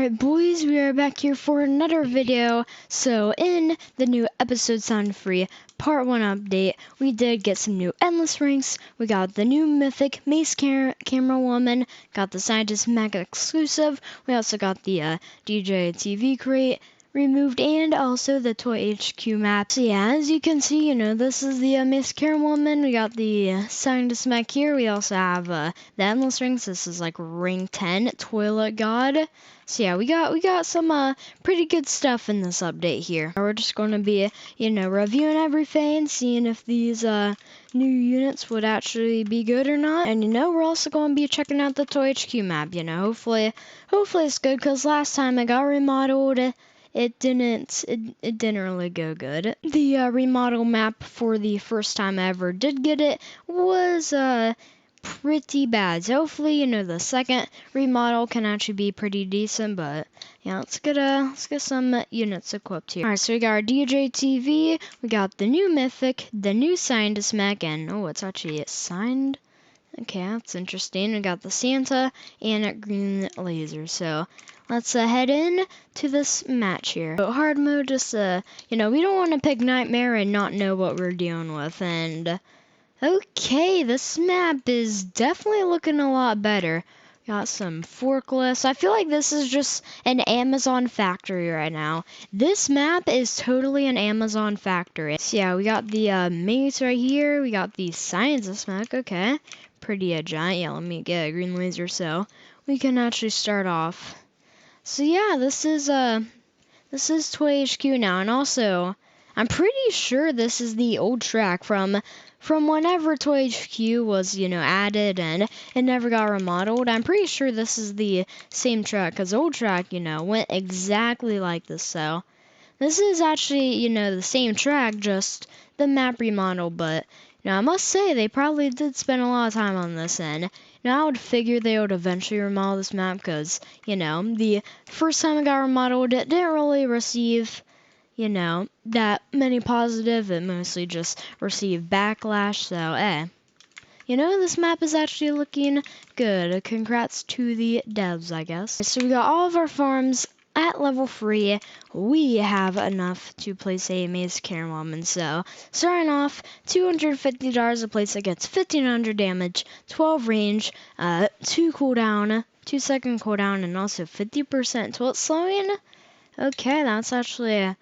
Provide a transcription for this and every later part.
Alright boys, we are back here for another video. So in the new episode Sound Free Part 1 update, we did get some new endless ranks. We got the new mythic Mace Camerawoman, got the Scientist Mech exclusive. We also got the DJ TV crate removed and also the Toy HQ map. So yeah, as you can see, this is the Mace Camerawoman. We got the Scientist Mech here. We also have the endless rings. This is like ring 10, Toilet God. So yeah, we got some pretty good stuff in this update here. We're just going to be, reviewing everything, seeing if these new units would actually be good or not. And we're also going to be checking out the Toy HQ map. Hopefully it's good, because last time it got remodeled, it didn't really go good. The remodel map for the first time I ever did get it was pretty bad. So hopefully, the second remodel can actually be pretty decent. But yeah, let's get some units equipped here. Alright, so we got our DJ TV, we got the new mythic, the new Scientist Mech, and it's actually signed. Okay, that's interesting. We got the Santa and a green laser. So let's head in to this match here. So hard mode, just we don't want to pick Nightmare and not know what we're dealing with. And okay, this map is definitely looking a lot better. Got some forklifts. I feel like this is just an Amazon factory right now. This map is totally an Amazon factory. So yeah, we got the Mace right here. We got the Scientist Mech. Okay, pretty giant. Yeah, let me get a green laser so we can actually start off. So yeah, this is Toy HQ now, and also I'm pretty sure this is the old track from whenever Toy HQ was, added and it never got remodeled. I'm pretty sure this is the same track, because old track, went exactly like this. So this is actually, the same track, just the map remodel. But I must say they probably did spend a lot of time on this, and I would figure they would eventually remodel this map, because the first time it got remodeled, it didn't really receive that many positive. It mostly just received backlash. So this map is actually looking good. Congrats to the devs, I guess. So we got all of our farms at level 3. We have enough to place a Mace Camerawoman. So starting off, $250 a place that gets 1500 damage, 12 range, 2 cooldown, 2-second cooldown, and also 50% tilt slowing. Okay, that's actually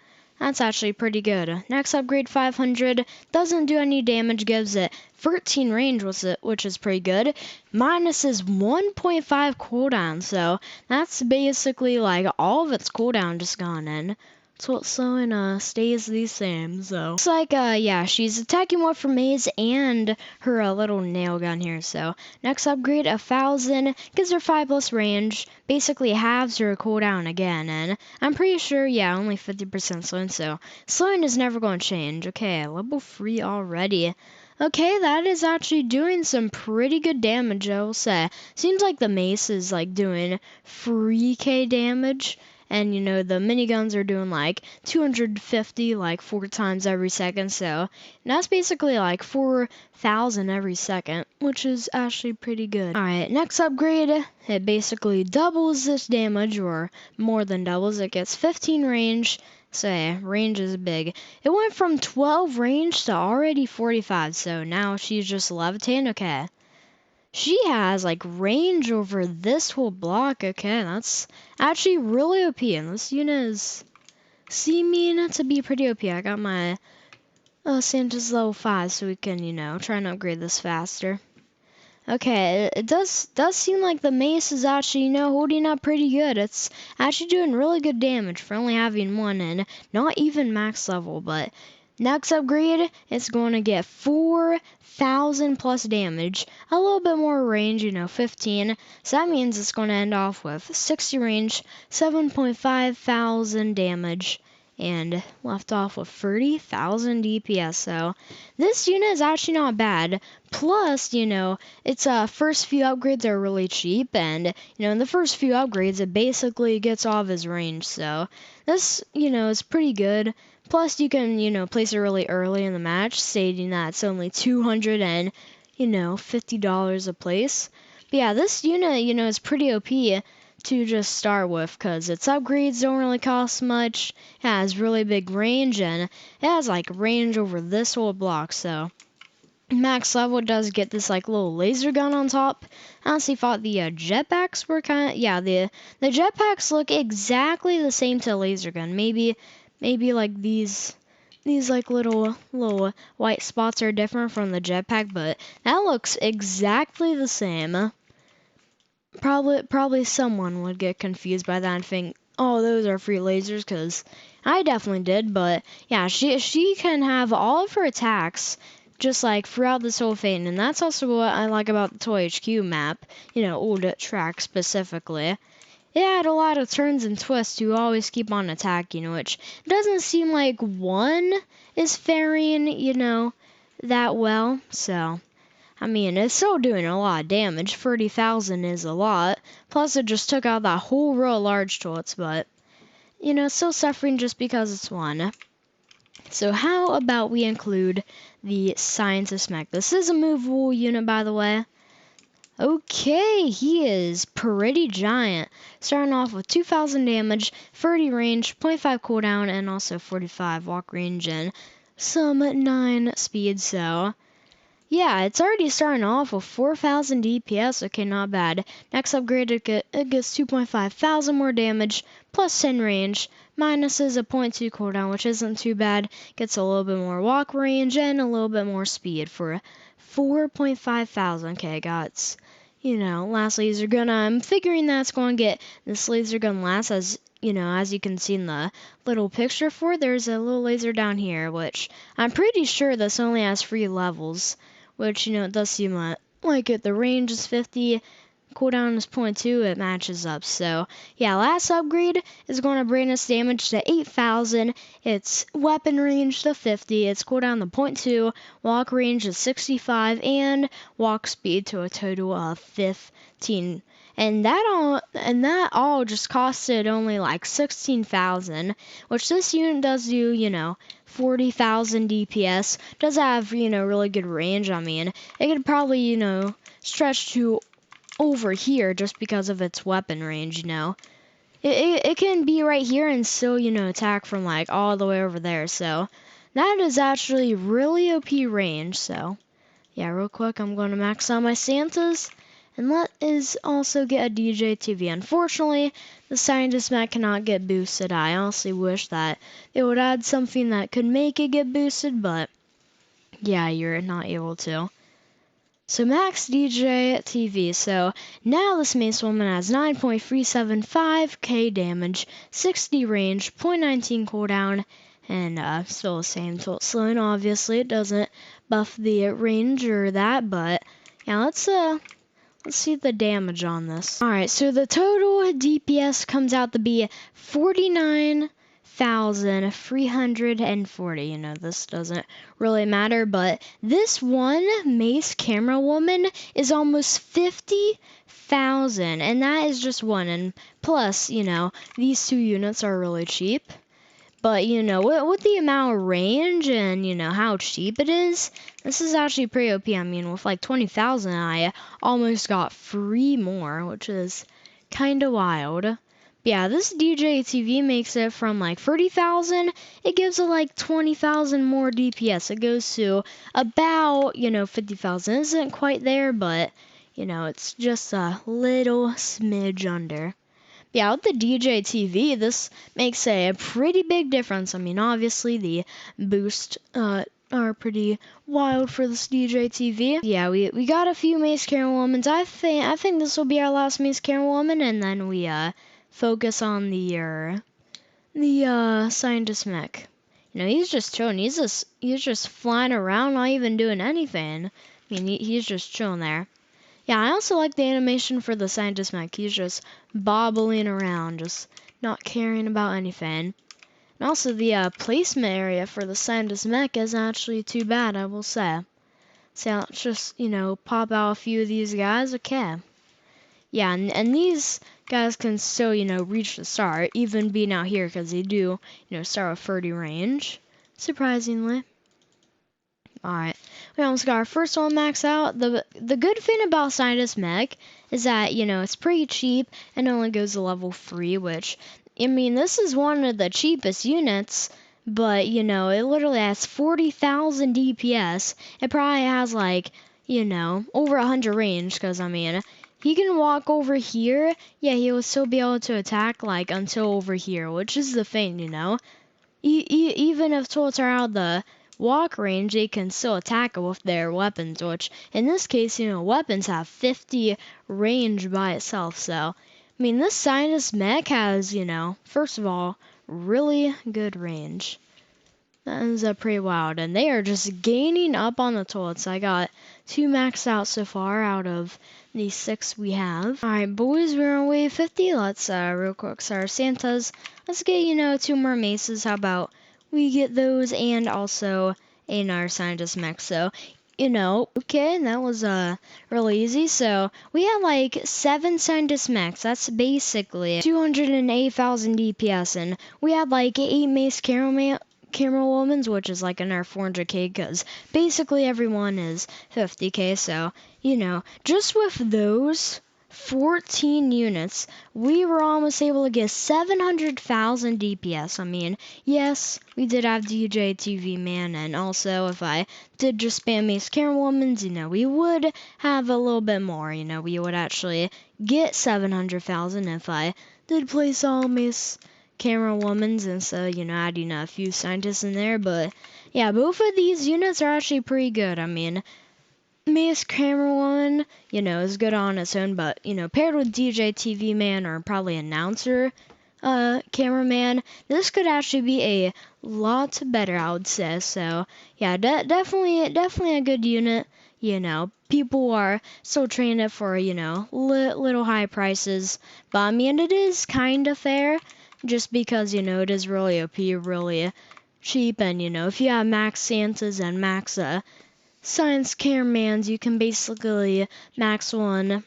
pretty good. Next upgrade, 500, doesn't do any damage, gives it 13 range, which is pretty good. Minus is 1.5 cooldown, so that's basically like all of its cooldown just gone in. So it's slowing stays the same. So it's like yeah, she's attacking more for Maze and her little nail gun here. So next upgrade, 1000, gives her 5+ range, basically halves her cooldown again, and I'm pretty sure, yeah, only 50% slowing, so slowing is never going to change. Okay, level 3 already. Okay, that is actually doing some pretty good damage, I will say. Seems like the Mace is like doing 3k damage. And, the miniguns are doing, like, 250, like, 4 times every second. So that's basically, like, 4,000 every second, which is actually pretty good. Alright, next upgrade, it basically doubles this damage, or more than doubles. It gets 15 range. So, yeah, range is big. It went from 12 range to already 45. So now she's just levitating. Okay. She has, like, range over this whole block. Okay, that's actually really OP. And this unit is seeming to be pretty OP. I got my Santa's level 5, so we can, try and upgrade this faster. Okay, it does seem like the Mace is actually, holding up pretty good. It's actually doing really good damage for only having one and not even max level. But next upgrade, it's going to get 4,000 plus damage, a little bit more range, 15. So that means it's going to end off with 60 range, 7.5 thousand damage, and left off with 30,000 DPS. So this unit is actually not bad. Plus, its first few upgrades are really cheap, and in the first few upgrades, it basically gets all of his range. So this, is pretty good. Plus, you can, place it really early in the match, stating that it's only $250 a place. But yeah, this unit, is pretty OP. to just start with, because its upgrades don't really cost much. It has really big range, and it has like range over this whole block, so max level does get this like little laser gun on top. I honestly thought the jetpacks were the jetpacks look exactly the same to a laser gun. Maybe like these like little white spots are different from the jetpack, but that looks exactly the same. Probably someone would get confused by that and think, oh, those are free lasers, because I definitely did. But yeah, she can have all of her attacks just like throughout this whole thing, and that's also what I like about the Toy HQ map, old track specifically. It had a lot of turns and twists to always keep on attacking, which doesn't seem like one is faring, that well. So I mean, it's still doing a lot of damage. 30,000 is a lot. Plus, it just took out that whole row of large turrets, but, still suffering just because it's one. So how about we include the Scientist Mech? This is a movable unit, by the way. Okay, he is pretty giant. Starting off with 2,000 damage, 30 range, 0.5 cooldown, and also 45 walk range and some 9 speed, so yeah, it's already starting off with 4,000 DPS. Okay, not bad. Next upgrade, it gets 2.5 thousand more damage, plus 10 range, minuses a 0.2 cooldown, which isn't too bad. Gets a little bit more walk range and a little bit more speed for 4.5 thousand. Okay, got, last laser gun. I'm figuring that's going to get this laser gun last, as you can see in the little picture for it, there's a little laser down here, which I'm pretty sure this only has 3 levels. Which, it does seem like it. The range is 50, cooldown is 0.2, it matches up. So, yeah, last upgrade is going to bring its damage to 8,000, its weapon range to 50, its cooldown to 0.2, walk range is 65, and walk speed to a total of 15. And that all just costed only like 16,000, which this unit does do, 40,000 DPS. Does have, really good range. I mean, it could probably, stretch to over here just because of its weapon range, It can be right here and still, attack from like all the way over there. So that is actually really OP range. So yeah, real quick, I'm going to max out my Santas. And let us also get a DJ TV. Unfortunately, the Scientist Mech cannot get boosted. I honestly wish that they would add something that could make it get boosted, but yeah, you're not able to. So max DJ TV. So now this Mace Woman has 9.375k damage, 60 range, 0.19 cooldown, and still the same tilt slowing. Obviously, it doesn't buff the range or that, but yeah, let's see the damage on this. Alright, so the total DPS comes out to be 49,340. This doesn't really matter, but this one Mace Camerawoman is almost 50,000, and that is just one. And plus, these 2 units are really cheap. But, with the amount of range and, how cheap it is, this is actually pretty OP. I mean, with like 20,000, I almost got 3 more, which is kind of wild. But yeah, this DJ TV makes it from like 30,000, it gives it like 20,000 more DPS. It goes to about, 50,000. It isn't quite there, but, it's just a little smidge under. Yeah, with the DJ TV, this makes a pretty big difference. I mean, obviously the boosts are pretty wild for this DJ TV. Yeah, we got a few Mace Camerawoman. I think this will be our last Mace Camerawoman, and then we focus on the Scientist Mech. He's just chilling. He's just flying around, not even doing anything. I mean, he's just chilling there. Yeah, I also like the animation for the Scientist Mech. He's just bobbling around, just not caring about anything. And also the placement area for the Scientist Mech isn't actually too bad, I will say. So let's just, pop out a few of these guys. Okay. Yeah, and these guys can still, reach the star, even being out here, because they do, start with 30 range, surprisingly. Alright, we almost got our first one maxed out. The good thing about Scientist Mech is that, it's pretty cheap and only goes to level 3, which, I mean, this is one of the cheapest units, but, it literally has 40,000 DPS. It probably has, like, over 100 range, because, I mean, he can walk over here. Yeah, he will still be able to attack, like, until over here, which is the thing, even if turrets are out of the walk range, they can still attack with their weapons, which in this case, weapons have 50 range by itself. So, I mean, this Scientist Mech has, first of all, really good range. That is pretty wild, and they are just gaining up on the turrets. I got 2 maxed out so far out of the 6 we have. Alright, boys, we're on wave 50. Let's real quick start our Santas. Let's get, 2 more maces. How about we get those and also another Scientist Mech? So, okay, that was really easy. So we have like 7 Scientist Mechs. That's basically 208,000 DPS, and we had like 8 Mace Camerawoman's, which is like another 400k, because basically everyone is 50k. So, just with those 14 units, we were almost able to get 700,000 DPS. I mean, yes, we did have DJ TV Man, and also if I did just spam Mace Camerawoman's, we would have a little bit more. We would actually get 700,000 if I did place all Mace Camerawoman's instead of, adding a few scientists in there. But yeah, both of these units are actually pretty good. I mean, Mace Camerawoman, is good on its own, but, paired with DJ TV Man or probably announcer cameraman, this could actually be a lot better, I would say. So yeah, definitely a good unit. People are still trading it for, little high prices, but I mean, it is kind of fair, just because, it is really OP, really cheap, and, if you have max Santas and max Science Caramans, you can basically max one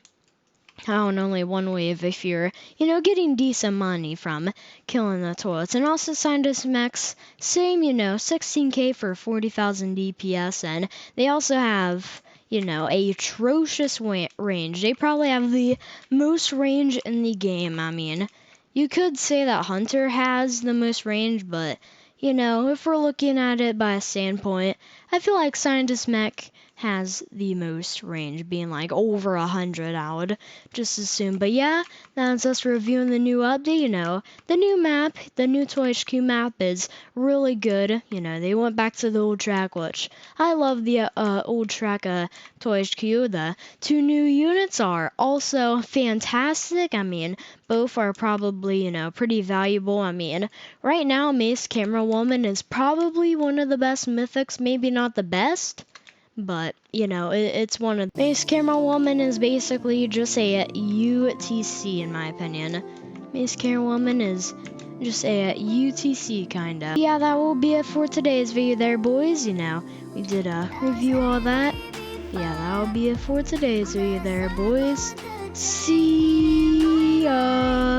on only one wave if you're, getting decent money from killing the turrets. And also Scientist Mechs, same, 16k for 40,000 DPS, and they also have, a atrocious range. They probably have the most range in the game. I mean, you could say that Hunter has the most range, but, if we're looking at it by a standpoint, I feel like Scientist Mech has the most range, being like over 100, I would just assume. But yeah, that's us reviewing the new update. The new map, the new Toy HQ map is really good. They went back to the old track, which I love the old track Toy HQ. The 2 new units are also fantastic. I mean, both are probably, pretty valuable. I mean, right now, Mace Camerawoman is probably one of the best mythics, maybe not the best, but, it's one of... Mace Camerawoman is basically just a UTC, in my opinion. Mace Camerawoman is just a UTC, kind of. Yeah, that will be it for today's video there, boys. We did review all that. Yeah, that will be it for today's video there, boys. See ya!